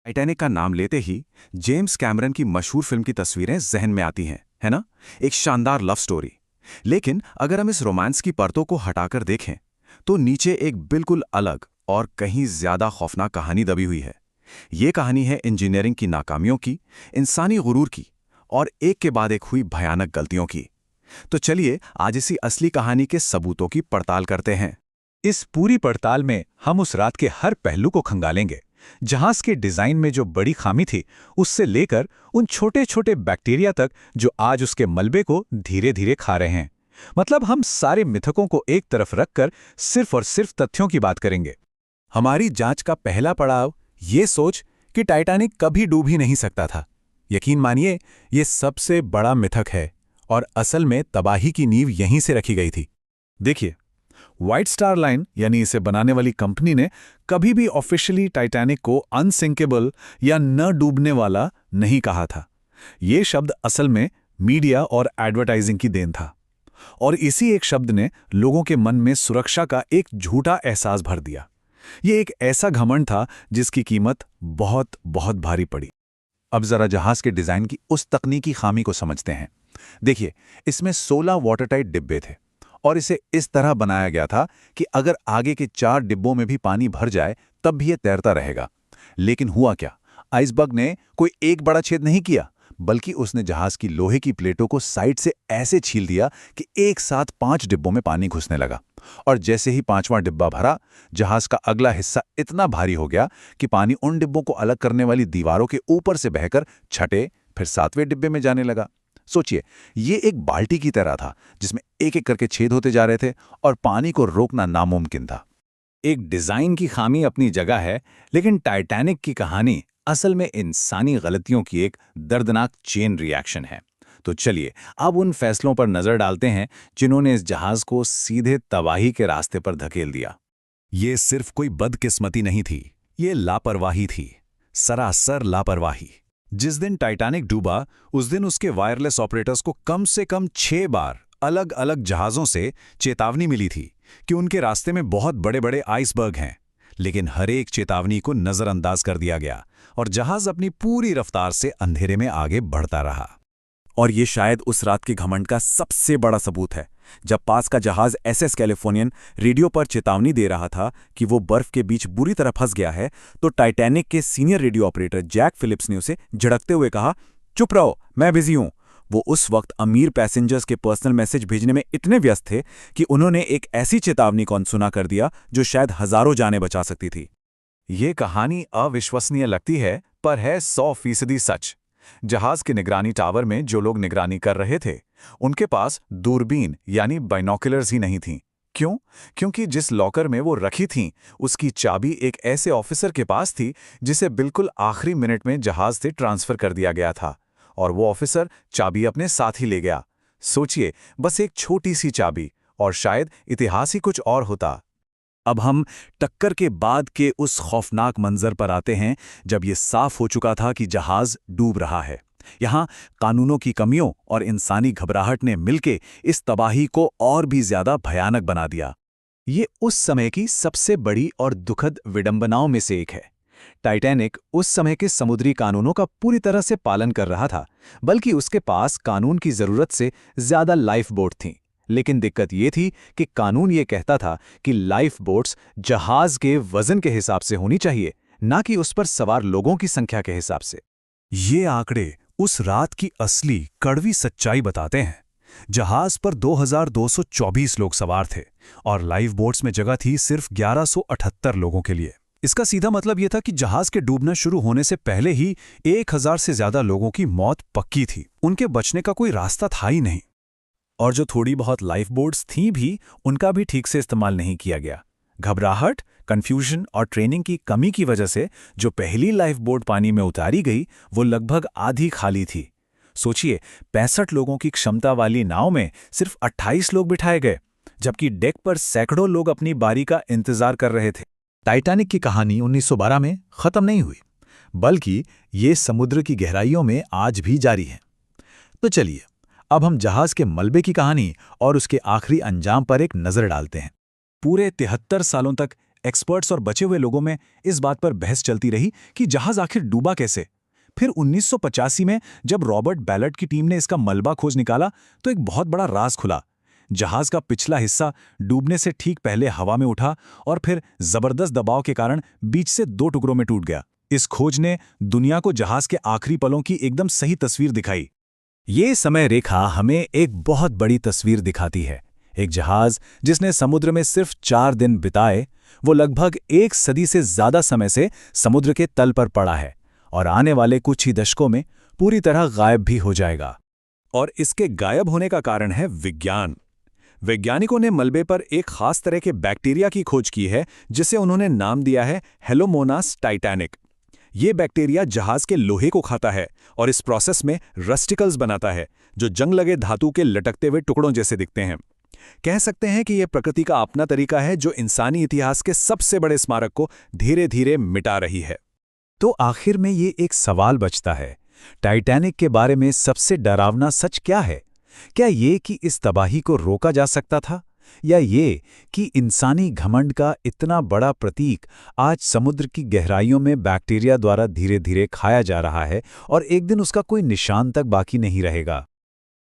Titanic का नाम लेते ही जेम्स कैमरन की मशहूर फिल्म की तस्वीरें जहन में आती हैं, है ना? एक शानदार लव स्टोरी। लेकिन अगर हम इस रोमांस की परतों को हटाकर देखें, तो नीचे एक बिल्कुल अलग और कहीं ज्यादा खौफनाक कहानी दबी हुई है। ये कहानी है इंजीनियरिंग की नाकामियों की, इंसानी गुरूर की और एक के बाद एक हुई भयानक गलतियों की। तो चलिए आज इसी असली कहानी के सबूतों की पड़ताल करते हैं। इस पूरी पड़ताल में हम उस रात के हर पहलू को खंगालेंगे। जहाज के डिजाइन में जो बड़ी खामी थी, उससे लेकर उन छोटे छोटे बैक्टीरिया तक जो आज उसके मलबे को धीरे धीरे खा रहे हैं। मतलब हम सारे मिथकों को एक तरफ रखकर सिर्फ और सिर्फ तथ्यों की बात करेंगे। हमारी जांच का पहला पड़ाव ये सोच कि टाइटैनिक कभी डूब ही नहीं सकता था। यकीन मानिए, ये सबसे बड़ा मिथक है और असल में तबाही की नींव यहीं से रखी गई थी। देखिए, व्हाइट स्टार लाइन यानी इसे बनाने वाली कंपनी ने कभी भी ऑफिशियली टाइटैनिक को अनसिंकेबल या न डूबने वाला नहीं कहा था। ये शब्द असल में मीडिया और एडवर्टाइजिंग की देन था, और इसी एक शब्द ने लोगों के मन में सुरक्षा का एक झूठा एहसास भर दिया। ये एक ऐसा घमंड था जिसकी कीमत बहुत बहुत भारी पड़ी। अब जरा जहाज के डिजाइन की उस तकनीकी खामी को समझते हैं। देखिए, इसमें 16 वाटरटाइट डिब्बे थे और इसे इस तरह बनाया गया था कि अगर आगे के 4 डिब्बों में भी पानी भर जाए तब भी ये तैरता रहेगा। लेकिन हुआ क्या? आइसबर्ग ने कोई एक बड़ा छेद नहीं किया, बल्कि उसने जहाज की लोहे की प्लेटों को साइड से ऐसे छील दिया कि एक साथ 5 डिब्बों में पानी घुसने लगा। और जैसे ही 5वां डिब्बा भरा, जहाज का अगला हिस्सा इतना भारी हो गया कि पानी उन डिब्बों को अलग करने वाली दीवारों के ऊपर से बहकर छठे फिर 7वें डिब्बे में जाने लगा। सोचिए, ये एक बाल्टी की तरह था जिसमें एक एक करके छेद होते जा रहे थे और पानी को रोकना नामुमकिन था। एक डिजाइन की खामी अपनी जगह है, लेकिन टाइटैनिक की कहानी असल में इंसानी गलतियों की एक दर्दनाक चेन रिएक्शन है। तो चलिए अब उन फैसलों पर नजर डालते हैं जिन्होंने इस जहाज को सीधे तबाही के रास्ते पर धकेल दिया। ये सिर्फ कोई बदकिस्मती नहीं थी, ये लापरवाही थी, सरासर लापरवाही। जिस दिन टाइटैनिक डूबा, उस दिन उसके वायरलेस ऑपरेटर्स को कम से कम 6 बार अलग अलग जहाज़ों से चेतावनी मिली थी कि उनके रास्ते में बहुत बड़े बड़े आइसबर्ग हैं। लेकिन हर एक चेतावनी को नज़रअंदाज कर दिया गया और जहाज अपनी पूरी रफ्तार से अंधेरे में आगे बढ़ता रहा। और ये शायद उस रात के घमंड का सबसे बड़ा सबूत है। जब पास का जहाज एसएस कैलिफोर्नियन रेडियो पर चेतावनी दे रहा था कि वो बर्फ के बीच बुरी तरह फंस गया है, तो टाइटैनिक के senior radio operator Jack Phillips ने उसे झड़कते हुए कहा, चुप रहो, मैं बिजी हूं। वो उस वक्त अमीर पैसेंजर्स के पर्सनल मैसेज भेजने में इतने व्यस्त थे कि उन्होंने एक ऐसी चेतावनी को अनसुना कर दिया जो शायद हजारों जानें बचा सकती थी। ये कहानी अविश्वसनीय लगती है, पर है 100% सच। जहाज के निगरानी टावर में जो लोग निगरानी कर रहे थे, उनके पास दूरबीन यानी बाइनोकुलर्स ही नहीं थीं। क्यों? क्योंकि जिस लॉकर में वो रखी थीं, उसकी चाबी एक ऐसे ऑफिसर के पास थी जिसे बिल्कुल आखिरी मिनट में जहाज से ट्रांसफर कर दिया गया था, और वो ऑफिसर चाबी अपने साथ ही ले गया। सोचिए, बस एक छोटी सी चाबी, और शायद इतिहास ही कुछ और होता। अब हम टक्कर के बाद के उस खौफनाक मंजर पर आते हैं, जब ये साफ हो चुका था कि जहाज डूब रहा है। यहाँ कानूनों की कमियों और इंसानी घबराहट ने मिलके इस तबाही को और भी ज्यादा भयानक बना दिया। ये उस समय की सबसे बड़ी और दुखद विडंबनाओं में से एक है। टाइटैनिक उस समय के समुद्री कानूनों का पूरी तरह से पालन कर रहा था, बल्कि उसके पास कानून की जरूरत से ज्यादा लाइफ बोट थीं। लेकिन दिक्कत ये थी कि कानून ये कहता था कि लाइफ बोट्स जहाज के वजन के हिसाब से होनी चाहिए, ना कि उस पर सवार लोगों की संख्या के हिसाब से। ये आंकड़े उस रात की असली कड़वी सच्चाई बताते हैं। जहाज पर 2224 लोग सवार थे और लाइफ बोट्स में जगह थी सिर्फ 1178 लोगों के लिए। इसका सीधा मतलब यह था कि जहाज के डूबना शुरू होने से पहले ही 1000 से ज्यादा लोगों की मौत पक्की थी। उनके बचने का कोई रास्ता था ही नहीं। और जो थोड़ी बहुत लाइफ बोट्स थीं भी, उनका भी ठीक से इस्तेमाल नहीं किया गया। घबराहट, कंफ्यूजन और ट्रेनिंग की कमी की वजह से जो पहली लाइफ बोट पानी में उतारी गई, वो लगभग आधी खाली थी। सोचिए, 65 लोगों की क्षमता वाली नाव में सिर्फ 28 लोग बिठाए गए, जबकि डेक पर सैकड़ों लोग अपनी बारी का इंतजार कर रहे थे। टाइटैनिक की कहानी 1912 में खत्म नहीं हुई, बल्कि ये समुद्र की गहराइयों में आज भी जारी है। तो चलिए अब हम जहाज के मलबे की कहानी और उसके आखिरी अंजाम पर एक नजर डालते हैं। पूरे 73 सालों तक एक्सपर्ट्स और बचे हुए लोगों में इस बात पर बहस चलती रही कि जहाज आखिर डूबा कैसे। फिर 1985 में जब रॉबर्ट बैलट की टीम ने इसका मलबा खोज निकाला तो एक बहुत बड़ा राज खुला। जहाज का पिछला हिस्सा डूबने से ठीक पहले हवा में उठा और फिर जबरदस्त दबाव के कारण बीच से 2 टुकड़ों में टूट गया। इस खोज ने दुनिया को जहाज के आखिरी पलों की एकदम सही तस्वीर दिखाई। ये समय रेखा हमें एक बहुत बड़ी तस्वीर दिखाती है। एक जहाज जिसने समुद्र में सिर्फ 4 दिन बिताए, वो लगभग 1 सदी से ज्यादा समय से समुद्र के तल पर पड़ा है और आने वाले कुछ ही दशकों में पूरी तरह गायब भी हो जाएगा। और इसके गायब होने का कारण है विज्ञान। वैज्ञानिकों ने मलबे पर एक खास तरह के बैक्टीरिया की खोज की है जिसे उन्होंने नाम दिया है हेलोमोनास टाइटैनिक। ये बैक्टीरिया जहाज के लोहे को खाता है और इस प्रोसेस में रस्टिकल्स बनाता है जो जंग लगे धातु के लटकते हुए टुकड़ों जैसे दिखते हैं। कह सकते हैं कि यह प्रकृति का अपना तरीका है जो इंसानी इतिहास के सबसे बड़े स्मारक को धीरे धीरे मिटा रही है। तो आखिर में ये एक सवाल बचता है, टाइटैनिक के बारे में सबसे डरावना सच क्या है? क्या ये कि इस तबाही को रोका जा सकता था, या ये कि इंसानी घमंड का इतना बड़ा प्रतीक आज समुद्र की गहराइयों में बैक्टीरिया द्वारा धीरे धीरे खाया जा रहा है और एक दिन उसका कोई निशान तक बाकी नहीं रहेगा?